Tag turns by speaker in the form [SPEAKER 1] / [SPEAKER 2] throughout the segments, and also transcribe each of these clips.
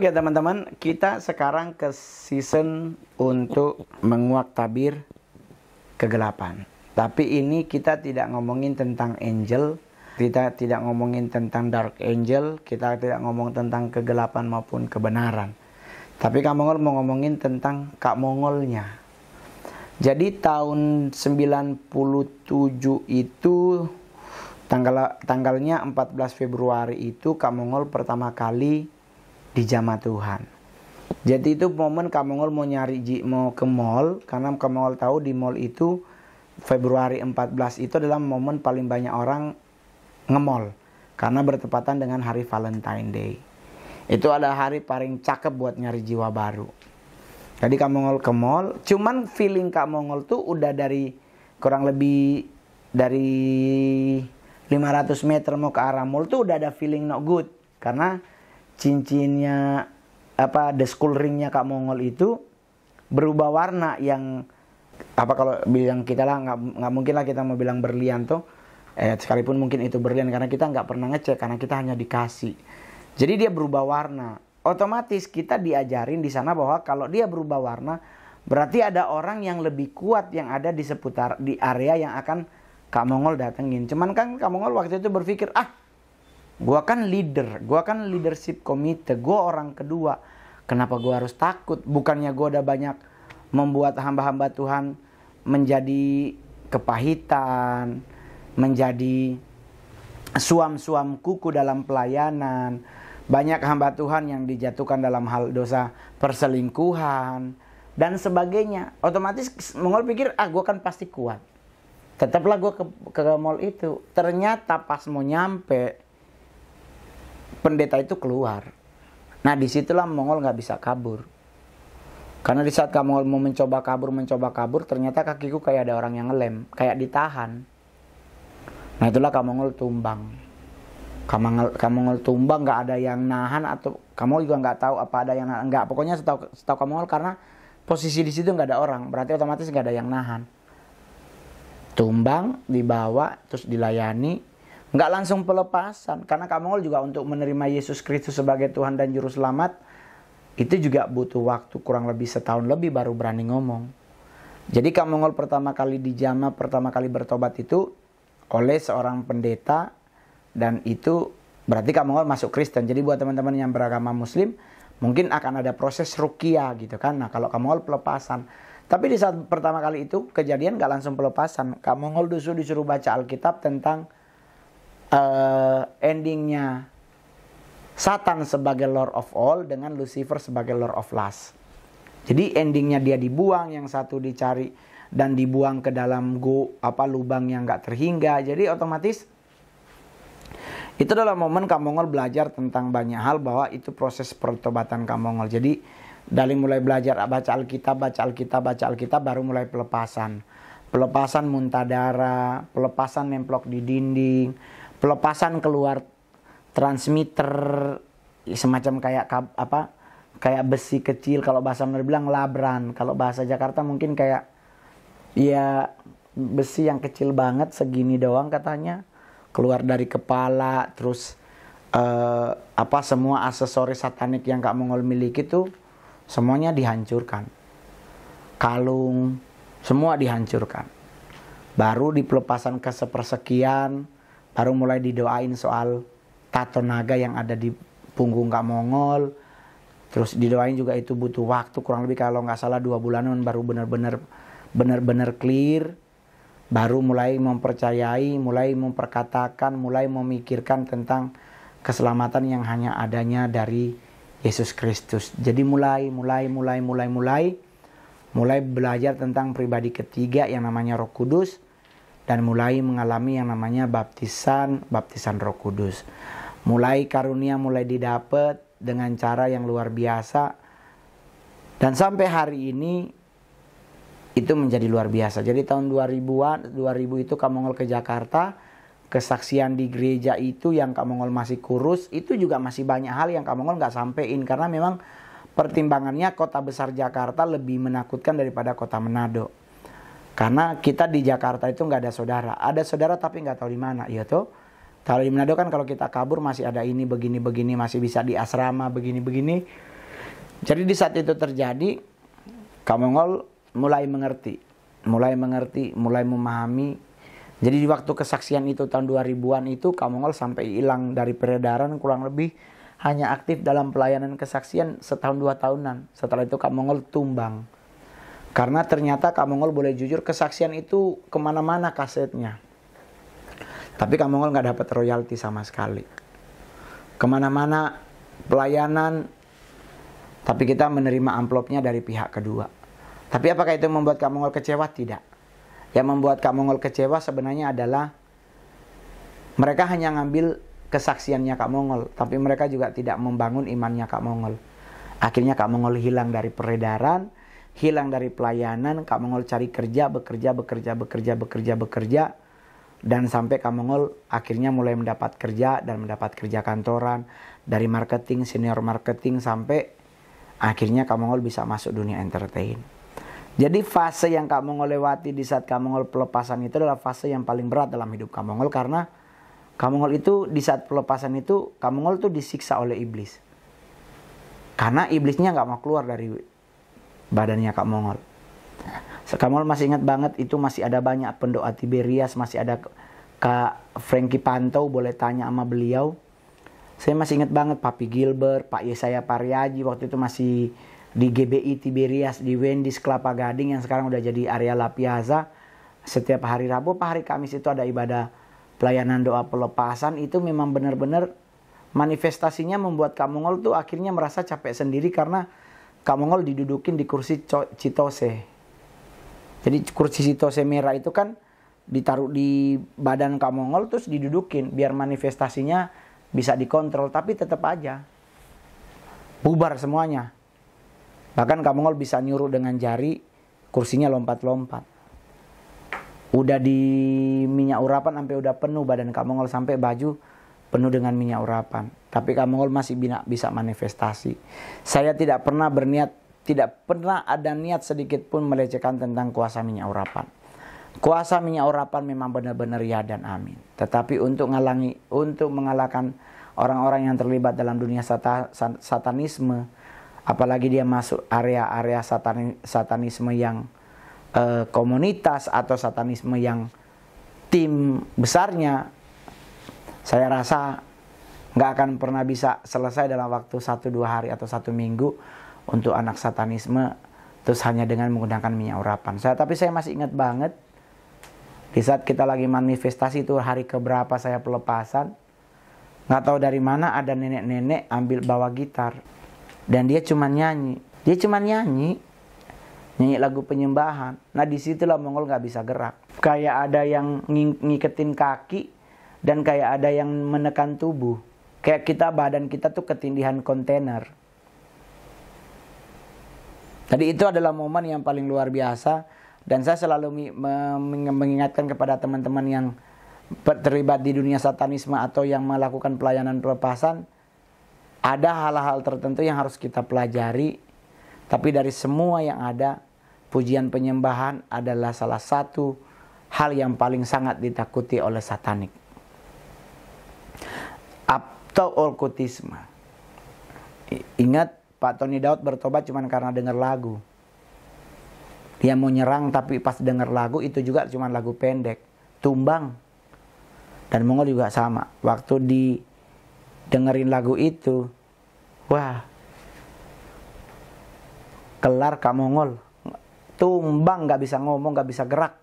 [SPEAKER 1] Oke teman-teman, kita sekarang ke season untuk menguak tabir kegelapan. Tapi ini kita tidak ngomongin tentang angel, kita tidak ngomongin tentang dark angel, kita tidak ngomong tentang kegelapan maupun kebenaran. Tapi Kak Mongol mau ngomongin tentang Kak Mongolnya. Jadi tahun 97 itu tanggalnya 14 Februari itu Kak Mongol pertama kali dijamah Tuhan. Jadi itu momen Kak Mongol mau mau ke mall, karena Kak Mongol tahu di mall itu Februari 14 itu adalah momen paling banyak orang nge-mall karena bertepatan dengan hari Valentine Day. Itu adalah hari paling cakep buat nyari jiwa baru. Jadi Kak Mongol ke mall, cuman feeling Kak Mongol tuh udah dari kurang lebih dari 500 meter mau ke arah mall tuh udah ada feeling not good. Karena cincinnya, the school ringnya Kak Mongol itu berubah warna yang, kalau bilang kita lah, nggak mungkin lah kita mau bilang berlian tuh. Sekalipun mungkin itu berlian karena kita nggak pernah ngecek, karena kita hanya dikasih. Jadi dia berubah warna. Otomatis kita diajarin di sana bahwa kalau dia berubah warna, berarti ada orang yang lebih kuat yang ada di seputar di area yang akan Kak Mongol datengin. Cuman kan Kak Mongol waktu itu berpikir, gua kan leader, gua kan leadership komite, gua orang kedua. Kenapa gua harus takut? Bukannya gua udah banyak membuat hamba-hamba Tuhan menjadi kepahitan, menjadi suam-suam kuku dalam pelayanan. Banyak hamba Tuhan yang dijatuhkan dalam hal dosa perselingkuhan dan sebagainya. Otomatis Mongol pikir, gue kan pasti kuat. Tetaplah gue ke mall itu. Ternyata pas mau nyampe, pendeta itu keluar. Nah disitulah Mongol nggak bisa kabur. Karena di saat Mongol mau mencoba kabur, ternyata kakiku kayak ada orang yang ngelem, kayak ditahan. Nah itulah Kak Mongol tumbang. Kak Mongol tumbang, nggak ada yang nahan, atau Kak Mongol juga nggak tahu apa ada yang nahan. Nggak, pokoknya setahu Kak Mongol karena posisi di situ nggak ada orang, berarti otomatis nggak ada yang nahan. Tumbang, dibawa, terus dilayani, nggak langsung pelepasan. Karena Kak Mongol juga untuk menerima Yesus Kristus sebagai Tuhan dan Juru Selamat, itu juga butuh waktu kurang lebih setahun lebih baru berani ngomong. Jadi Kak Mongol pertama kali dijamah, pertama kali bertobat itu oleh seorang pendeta. Dan itu berarti Kak Mongol masuk Kristen. Jadi buat teman-teman yang beragama Muslim, mungkin akan ada proses ruqyah gitu kan. Nah kalau Kak Mongol pelepasan. Tapi di saat pertama kali itu kejadian gak langsung pelepasan. Kak Mongol disuruh baca Alkitab tentang endingnya Satan sebagai Lord of All dengan Lucifer sebagai Lord of Lust. Jadi endingnya dia dibuang, yang satu dicari dan dibuang ke dalam lubang yang gak terhingga. Jadi otomatis itu adalah momen Kak Mongol belajar tentang banyak hal, bahwa itu proses pertobatan Kak Mongol. Jadi dari mulai belajar baca Alkitab, baru mulai pelepasan. Pelepasan muntah darah, pelepasan nemplok di dinding, pelepasan keluar transmitter, semacam kayak besi kecil, kalau bahasa Melayu bilang labran. Kalau bahasa Jakarta mungkin kayak ya besi yang kecil banget segini doang katanya. Keluar dari kepala, terus semua aksesoris satanik yang Kak Mongol miliki tuh semuanya dihancurkan. Kalung, semua dihancurkan. Baru di pelepasan ke sepersekian, baru mulai didoain soal tato naga yang ada di punggung Kak Mongol. Terus didoain juga itu butuh waktu, kurang lebih kalau nggak salah 2 bulanan baru benar-benar clear. Baru mulai mempercayai, mulai memperkatakan, mulai memikirkan tentang keselamatan yang hanya adanya dari Yesus Kristus. Jadi mulai belajar tentang pribadi ketiga yang namanya Roh Kudus, dan mulai mengalami yang namanya baptisan Roh Kudus. Mulai karunia mulai didapat dengan cara yang luar biasa, dan sampai hari ini itu menjadi luar biasa. Jadi tahun 2000 itu Kak Mongol ke Jakarta, kesaksian di gereja itu yang Kak Mongol masih kurus, itu juga masih banyak hal yang Kak Mongol nggak sampein, karena memang pertimbangannya kota besar Jakarta lebih menakutkan daripada kota Manado. Karena kita di Jakarta itu nggak ada saudara, ada saudara tapi nggak tahu di mana, ya toh. Kalau di Manado kan kalau kita kabur masih ada ini begini-begini, masih bisa di asrama begini-begini. Jadi di saat itu terjadi, Kamongol mulai mengerti, mulai memahami. Jadi di waktu kesaksian itu tahun 2000-an itu Kamongol sampai hilang dari peredaran, kurang lebih hanya aktif dalam pelayanan kesaksian setahun 2 tahunan. Setelah itu Kamongol tumbang. Karena ternyata Kamongol boleh jujur, kesaksian itu kemana-mana kasetnya. Tapi Kamongol nggak dapat royalti sama sekali. Kemana-mana pelayanan, tapi kita menerima amplopnya dari pihak kedua. Tapi apakah itu membuat Kamongol kecewa? Tidak. Yang membuat Kamongol kecewa sebenarnya adalah mereka hanya ngambil kesaksiannya Kamongol, tapi mereka juga tidak membangun imannya Kamongol. Akhirnya Kamongol hilang dari peredaran, hilang dari pelayanan. Kamongol cari kerja, bekerja, dan sampai Kamongol akhirnya mulai mendapat kerja dan mendapat kerja kantoran, dari marketing, senior marketing, sampai akhirnya Kamongol bisa masuk dunia entertain. Jadi fase yang Kamongol lewati di saat Kamongol pelepasan itu adalah fase yang paling berat dalam hidup Kamongol, karena Kamongol itu di saat pelepasan itu Kamongol tuh disiksa oleh iblis. Karena iblisnya nggak mau keluar dari badannya Kamongol. Kamongol masih ingat banget, itu masih ada banyak pendoa Tiberias, masih ada Kak Frankie Pantau, boleh tanya sama beliau. Saya masih ingat banget Papi Gilbert, Pak Yesaya Pariaji, waktu itu masih di GBI Tiberias, di Wendy's Kelapa Gading yang sekarang udah jadi area La Piazza. Setiap hari Rabu, hari Kamis itu ada ibadah pelayanan doa pelepasan. Itu memang benar-benar manifestasinya membuat Kamongol tuh akhirnya merasa capek sendiri, karena Kamongol didudukin di kursi Chitose. Jadi kursi Chitose merah itu kan ditaruh di badan Kamongol terus didudukin biar manifestasinya bisa dikontrol, tapi tetap aja bubar semuanya. Bahkan Kamongol bisa nyuruh dengan jari, kursinya lompat-lompat. Udah di minyak urapan sampai udah penuh badan Kamongol, sampai baju penuh dengan minyak urapan. Tapi Kamongol masih bisa manifestasi. Saya tidak pernah berniat, tidak pernah ada niat sedikit pun melecehkan tentang kuasa minyak urapan. Kuasa minyak urapan memang benar-benar ya dan amin. Tetapi untuk mengalahkan orang-orang yang terlibat dalam dunia satanisme, apalagi dia masuk area-area satanisme yang komunitas atau satanisme yang tim besarnya, saya rasa nggak akan pernah bisa selesai dalam waktu 1-2 hari atau 1 minggu untuk anak satanisme, terus hanya dengan menggunakan minyak urapan. Tapi saya masih ingat banget di saat kita lagi manifestasi itu hari keberapa saya pelepasan, nggak tahu dari mana ada nenek-nenek ambil bawa gitar dan dia cuma nyanyi, lagu penyembahan. Nah disitulah Mongol nggak bisa gerak, kayak ada yang ngiketin kaki dan kayak ada yang menekan tubuh, kayak badan kita tuh ketindihan kontainer. Jadi itu adalah momen yang paling luar biasa, dan saya selalu mengingatkan kepada teman-teman yang terlibat di dunia satanisme atau yang melakukan pelayanan pelepasan, ada hal-hal tertentu yang harus kita pelajari. Tapi dari semua yang ada, pujian penyembahan adalah salah satu hal yang paling sangat ditakuti oleh satanik atau okkultisme. Ingat, Pak Tony Daud bertobat cuma karena dengar lagu. Dia mau nyerang tapi pas dengar lagu itu juga cuma lagu pendek, tumbang. Dan Mongol juga sama. Waktu dengerin lagu itu, wah, kelar Kak Mongol. Tumbang, gak bisa ngomong, gak bisa gerak.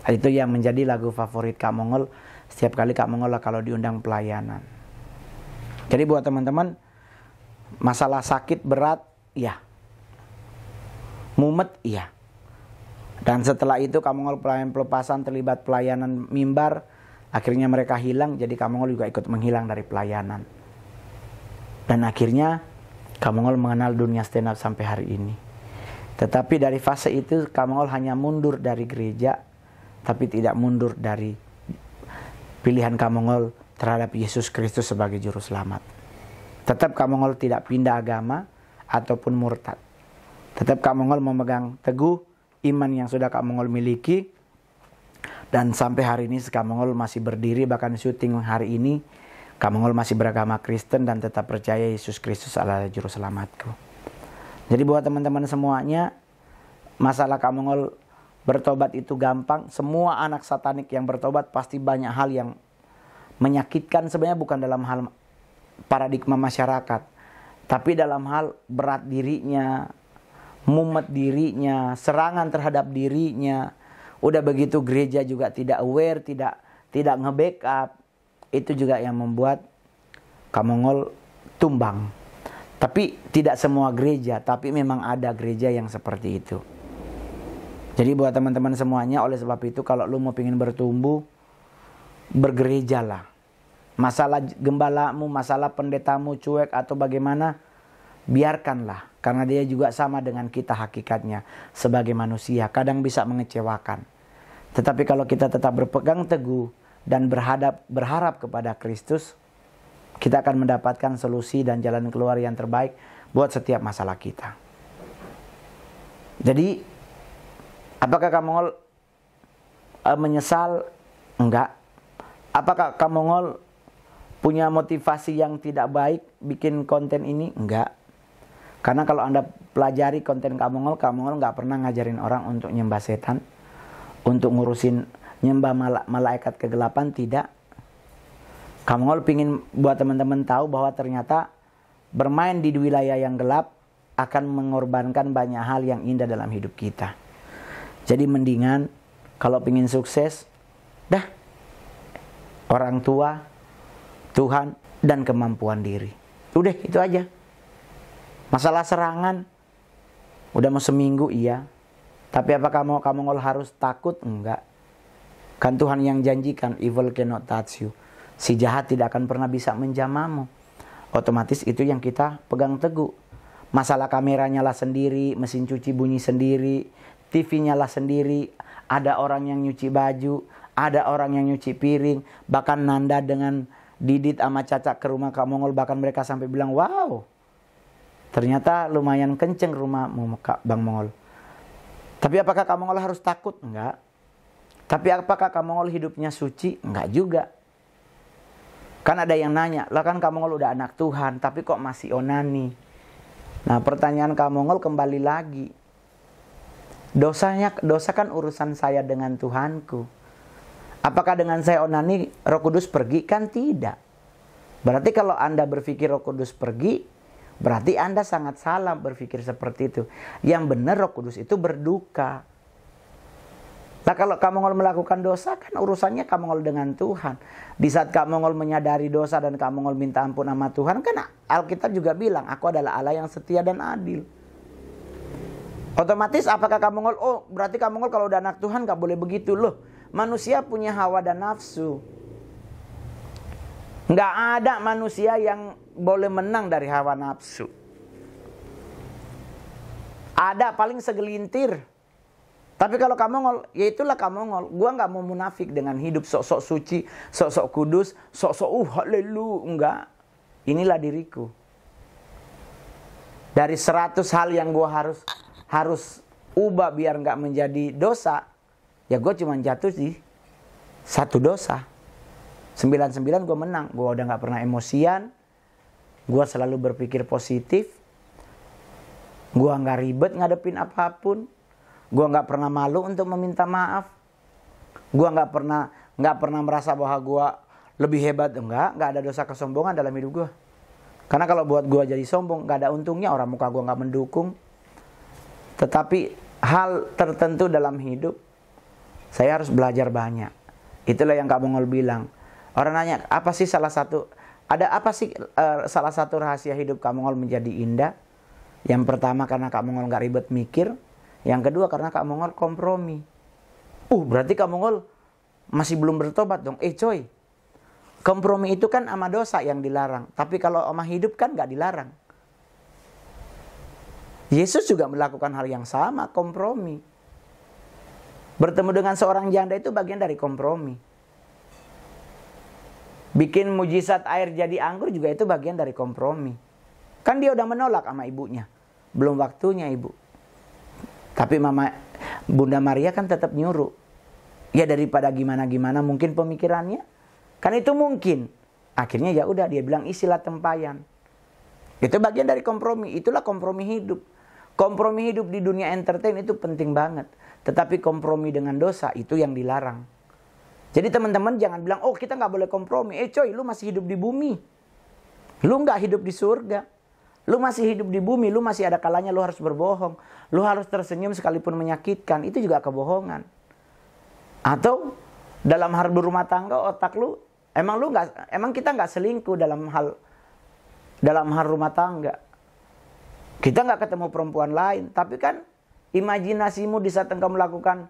[SPEAKER 1] Itu yang menjadi lagu favorit Kak Mongol setiap kali Kak Mongol kalau diundang pelayanan. Jadi buat teman-teman, masalah sakit berat, ya. Mumet, iya. Dan setelah itu Kak Mongol pelayanan pelepasan terlibat pelayanan mimbar. Akhirnya mereka hilang, jadi Kak Mongol juga ikut menghilang dari pelayanan. Dan akhirnya Kak Mongol mengenal dunia stand up sampai hari ini. Tetapi dari fase itu Kak Mongol hanya mundur dari gereja, tapi tidak mundur dari pilihan Kak Mongol terhadap Yesus Kristus sebagai juru selamat. Tetap Kak Mongol tidak pindah agama ataupun murtad. Tetap Kak Mongol memegang teguh iman yang sudah Kak Mongol miliki, Dan sampai hari ini Kamongol masih berdiri, bahkan syuting hari ini Kamongol masih beragama Kristen dan tetap percaya Yesus Kristus adalah juru selamatku. Jadi buat teman-teman semuanya, masalah Kamongol bertobat itu gampang. Semua anak satanik yang bertobat pasti banyak hal yang menyakitkan, sebenarnya bukan dalam hal paradigma masyarakat, tapi dalam hal berat dirinya, mumet dirinya, serangan terhadap dirinya. Udah begitu gereja juga tidak aware, tidak nge-backup. Itu juga yang membuat Kamongol tumbang. Tapi tidak semua gereja, tapi memang ada gereja yang seperti itu. Jadi buat teman-teman semuanya, oleh sebab itu kalau lu mau pengen bertumbuh, bergerejalah. Masalah gembalamu, masalah pendetamu cuek atau bagaimana, biarkanlah. Karena dia juga sama dengan kita hakikatnya. Sebagai manusia, kadang bisa mengecewakan. Tetapi kalau kita tetap berpegang teguh dan berharap kepada Kristus, kita akan mendapatkan solusi dan jalan keluar yang terbaik buat setiap masalah kita. Jadi, apakah Kamongol menyesal? Enggak. Apakah Kamongol punya motivasi yang tidak baik bikin konten ini? Enggak. Karena kalau Anda pelajari konten Kamongol nggak pernah ngajarin orang untuk nyembah setan, untuk ngurusin nyembah malaikat kegelapan, tidak. Kamongol pingin buat teman-teman tahu bahwa ternyata bermain di wilayah yang gelap akan mengorbankan banyak hal yang indah dalam hidup kita. Jadi mendingan kalau pingin sukses, dah orang tua, Tuhan, dan kemampuan diri. Udah itu aja. Masalah serangan, udah mau seminggu iya. Tapi apakah Kamongol harus takut? Enggak. Kan Tuhan yang janjikan, evil cannot touch you. Si jahat tidak akan pernah bisa menjamahmu. Otomatis itu yang kita pegang teguh. Masalah kameranya lah sendiri, mesin cuci bunyi sendiri, TV nyala sendiri, ada orang yang nyuci baju, ada orang yang nyuci piring, bahkan Nanda dengan Didit sama Caca ke rumah Kamongol, bahkan mereka sampai bilang, wow, ternyata lumayan kenceng rumahmu Bang Mongol. Tapi apakah Kamongol harus takut? Enggak. Tapi apakah Kamongol hidupnya suci? Enggak juga. Kan ada yang nanya, lah kan Kamongol udah anak Tuhan, tapi kok masih onani? Nah pertanyaan Kamongol kembali lagi. Dosa kan urusan saya dengan Tuhanku. Apakah dengan saya onani Roh Kudus pergi? Kan tidak. Berarti kalau Anda berpikir Roh Kudus pergi, berarti Anda sangat salah berpikir seperti itu. Yang benar Roh Kudus itu berduka. Nah kalau Kamongol melakukan dosa kan urusannya Kamongol dengan Tuhan. Di saat Kamongol menyadari dosa dan Kamongol minta ampun sama Tuhan, kan Alkitab juga bilang, aku adalah Allah yang setia dan adil. Otomatis apakah Kamongol, oh berarti Kamongol kalau udah anak Tuhan gak boleh begitu loh. Manusia punya hawa dan nafsu. Nggak ada manusia yang boleh menang dari hawa nafsu. Ada paling segelintir. Tapi kalau Kamongol, ya itulah Kamongol. Gua nggak mau munafik dengan hidup sok-sok suci, sok-sok kudus, sok-sok haleluya. Enggak. Inilah diriku. Dari 100 hal yang gua harus ubah biar nggak menjadi dosa, ya gue cuma jatuh di 1 dosa. 99 gue menang. Gue udah gak pernah emosian. Gue selalu berpikir positif. Gue gak ribet ngadepin apapun. Gue gak pernah malu untuk meminta maaf. Gue gak pernah merasa bahwa gue lebih hebat. Enggak ada dosa kesombongan dalam hidup gue. Karena kalau buat gue jadi sombong, gak ada untungnya. Orang muka gue gak mendukung. Tetapi hal tertentu dalam hidup, saya harus belajar banyak. Itulah yang Kamongol bilang. Orang nanya, apa sih salah satu rahasia hidup Kamongol menjadi indah? Yang pertama karena Kamongol gak ribet mikir. Yang kedua karena Kamongol kompromi. Berarti Kamongol masih belum bertobat dong. Coy, kompromi itu kan sama dosa yang dilarang. Tapi kalau sama hidup kan gak dilarang. Yesus juga melakukan hal yang sama, kompromi. Bertemu dengan seorang janda itu bagian dari kompromi. Bikin mujizat air jadi anggur juga itu bagian dari kompromi. Kan dia udah menolak sama ibunya. Belum waktunya ibu. Tapi Bunda Maria kan tetap nyuruh. Ya daripada gimana-gimana mungkin pemikirannya. Kan itu mungkin. Akhirnya ya udah dia bilang isilah tempayan. Itu bagian dari kompromi. Itulah kompromi hidup. Kompromi hidup di dunia entertain itu penting banget. Tetapi kompromi dengan dosa itu yang dilarang. Jadi teman-teman jangan bilang, oh kita nggak boleh kompromi. Coy, lu masih hidup di bumi. Lu nggak hidup di surga. Lu masih hidup di bumi. Lu masih ada kalanya lu harus berbohong. Lu harus tersenyum sekalipun menyakitkan. Itu juga kebohongan. Atau dalam hal berumah tangga otak lu, emang kita nggak selingkuh dalam hal rumah tangga. Kita nggak ketemu perempuan lain. Tapi kan imajinasimu di saat engkau melakukan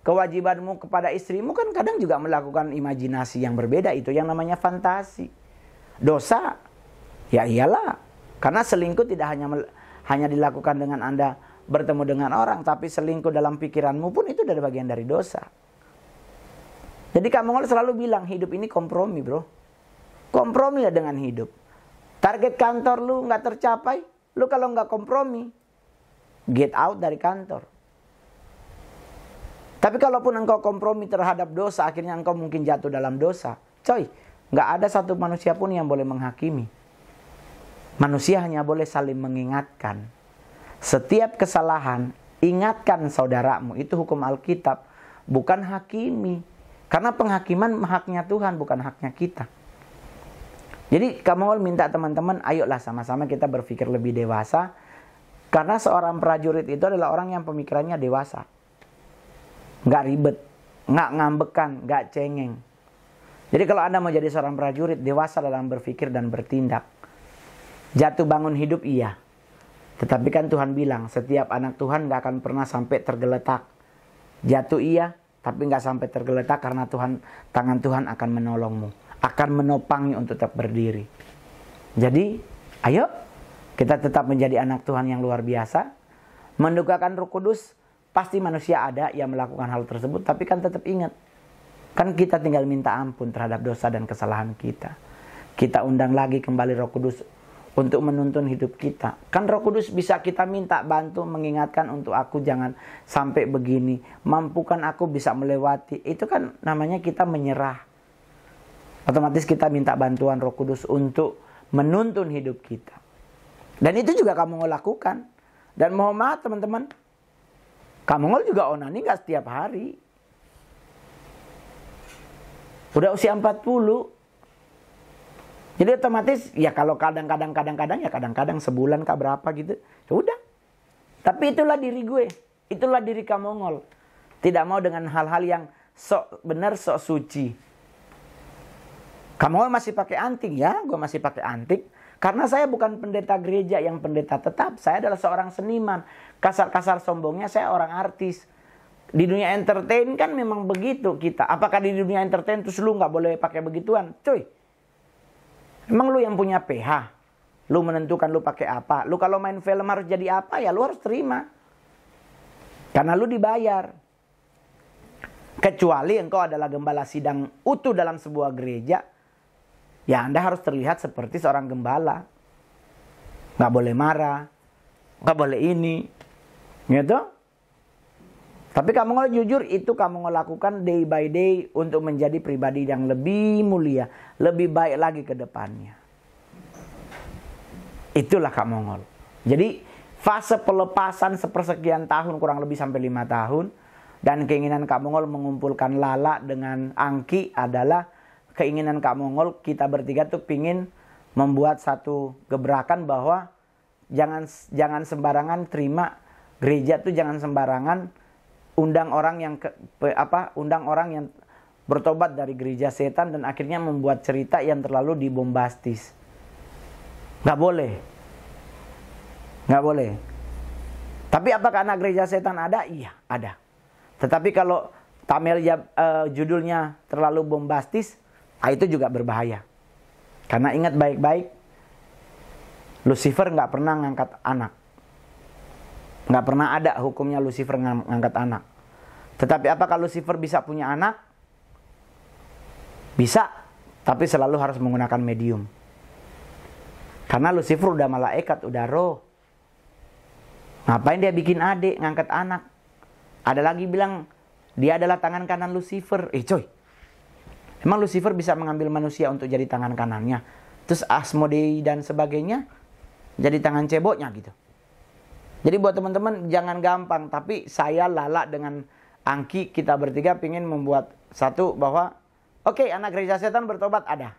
[SPEAKER 1] kewajibanmu kepada istrimu kan kadang juga melakukan imajinasi yang berbeda. Itu yang namanya fantasi. Dosa, ya iyalah. Karena selingkuh tidak hanya dilakukan dengan Anda bertemu dengan orang. Tapi selingkuh dalam pikiranmu pun itu dari bagian dari dosa. Jadi Kak Mongol selalu bilang hidup ini kompromi bro. Kompromi lah dengan hidup. Target kantor lu nggak tercapai. Lu kalau nggak kompromi, get out dari kantor. Tapi kalaupun engkau kompromi terhadap dosa, akhirnya engkau mungkin jatuh dalam dosa. Coy, nggak ada satu manusia pun yang boleh menghakimi. Manusia hanya boleh saling mengingatkan. Setiap kesalahan, ingatkan saudaramu. Itu hukum Alkitab. Bukan hakimi. Karena penghakiman haknya Tuhan, bukan haknya kita. Jadi Kak Mongol minta teman-teman, ayolah sama-sama kita berpikir lebih dewasa. Karena seorang prajurit itu adalah orang yang pemikirannya dewasa. Nggak ribet, nggak ngambekan, nggak cengeng. Jadi kalau Anda mau jadi seorang prajurit, dewasa dalam berpikir dan bertindak. Jatuh bangun hidup iya. Tetapi kan Tuhan bilang, setiap anak Tuhan nggak akan pernah sampai tergeletak. Jatuh iya, tapi nggak sampai tergeletak karena tangan Tuhan akan menolongmu. Akan menopangnya untuk tetap berdiri. Jadi, ayo kita tetap menjadi anak Tuhan yang luar biasa. Mendukakan Roh Kudus, pasti manusia ada yang melakukan hal tersebut. Tapi kan tetap ingat, kan kita tinggal minta ampun terhadap dosa dan kesalahan kita. Kita undang lagi kembali Roh Kudus untuk menuntun hidup kita. Kan Roh Kudus bisa kita minta bantu, mengingatkan untuk aku jangan sampai begini. Mampukan aku bisa melewati. Itu kan namanya kita menyerah. Otomatis kita minta bantuan Roh Kudus untuk menuntun hidup kita. Dan itu juga kamu lakukan. Dan mohon maaf teman-teman, kamu juga onani gak setiap hari. Udah usia 40. Jadi otomatis ya kalau kadang-kadang ya kadang-kadang sebulan kah berapa gitu. Ya udah. Tapi itulah diri gue. Itulah diri Kak Mongol. Tidak mau dengan hal-hal yang sok benar sok suci. Kak Mongol masih pakai anting ya, gue masih pakai anting. Karena saya bukan pendeta gereja yang pendeta tetap. Saya adalah seorang seniman. Kasar-kasar sombongnya saya orang artis. Di dunia entertain kan memang begitu kita. Apakah di dunia entertain terus lu nggak boleh pakai begituan? Cuy. Emang lu yang punya PH? Lu menentukan lu pakai apa? Lu kalau main film harus jadi apa? Ya lu harus terima. Karena lu dibayar. Kecuali engkau adalah gembala sidang utuh dalam sebuah gereja. Ya Anda harus terlihat seperti seorang gembala. Nggak boleh marah. Nggak boleh ini. Gitu. Tapi kamu kalau jujur itu kamu lakukan day by day untuk menjadi pribadi yang lebih mulia, lebih baik lagi ke depannya. Itulah Kak Mongol. Jadi fase pelepasan sepersekian tahun kurang lebih sampai 5 tahun dan keinginan Kak Mongol mengumpulkan Lala dengan Angki adalah keinginan Kak Mongol kita bertiga tuh pingin membuat satu gebrakan bahwa jangan sembarangan terima gereja tuh jangan sembarangan undang orang yang bertobat dari gereja setan dan akhirnya membuat cerita yang terlalu dibombastis. Nggak boleh. Nggak boleh. Tapi apakah anak gereja setan ada? Iya, ada. Tetapi kalau judulnya terlalu bombastis, itu juga berbahaya. Karena ingat baik-baik, Lucifer nggak pernah ngangkat anak. Nggak pernah ada hukumnya Lucifer ngangkat anak. Tetapi apakah Lucifer bisa punya anak? Bisa, tapi selalu harus menggunakan medium. Karena Lucifer udah malaikat, udah roh. Ngapain dia bikin adik, ngangkat anak? Ada lagi bilang, Dia adalah tangan kanan Lucifer. Coy, emang Lucifer bisa mengambil manusia untuk jadi tangan kanannya? Terus Asmodei dan sebagainya jadi tangan ceboknya gitu. Jadi buat teman-teman jangan gampang. Tapi saya Lala dengan Angki, kita bertiga pingin membuat satu bahwa oke, anak gereja setan bertobat ada.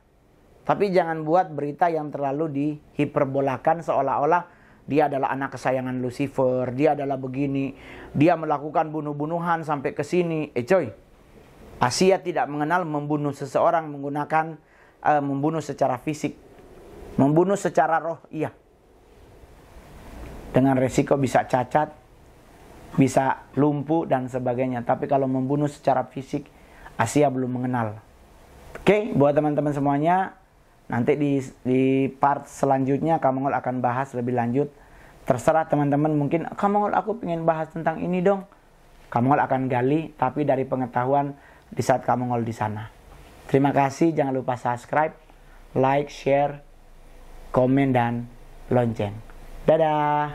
[SPEAKER 1] Tapi jangan buat berita yang terlalu dihiperbolakan seolah-olah dia adalah anak kesayangan Lucifer, dia adalah begini, dia melakukan bunuh-bunuhan sampai ke sini. Coy, Asia tidak mengenal membunuh seseorang menggunakan membunuh secara fisik. Membunuh secara roh, iya. Dengan resiko bisa cacat, bisa lumpuh dan sebagainya. Tapi kalau membunuh secara fisik, Asia belum mengenal. Oke, buat teman-teman semuanya, nanti di part selanjutnya Kak Mongol akan bahas lebih lanjut. Terserah teman-teman, mungkin Kak Mongol aku pengen bahas tentang ini dong. Kak Mongol akan gali, tapi dari pengetahuan di saat Kak Mongol di sana. Terima kasih, jangan lupa subscribe, like, share, komen, dan lonceng. Dadah!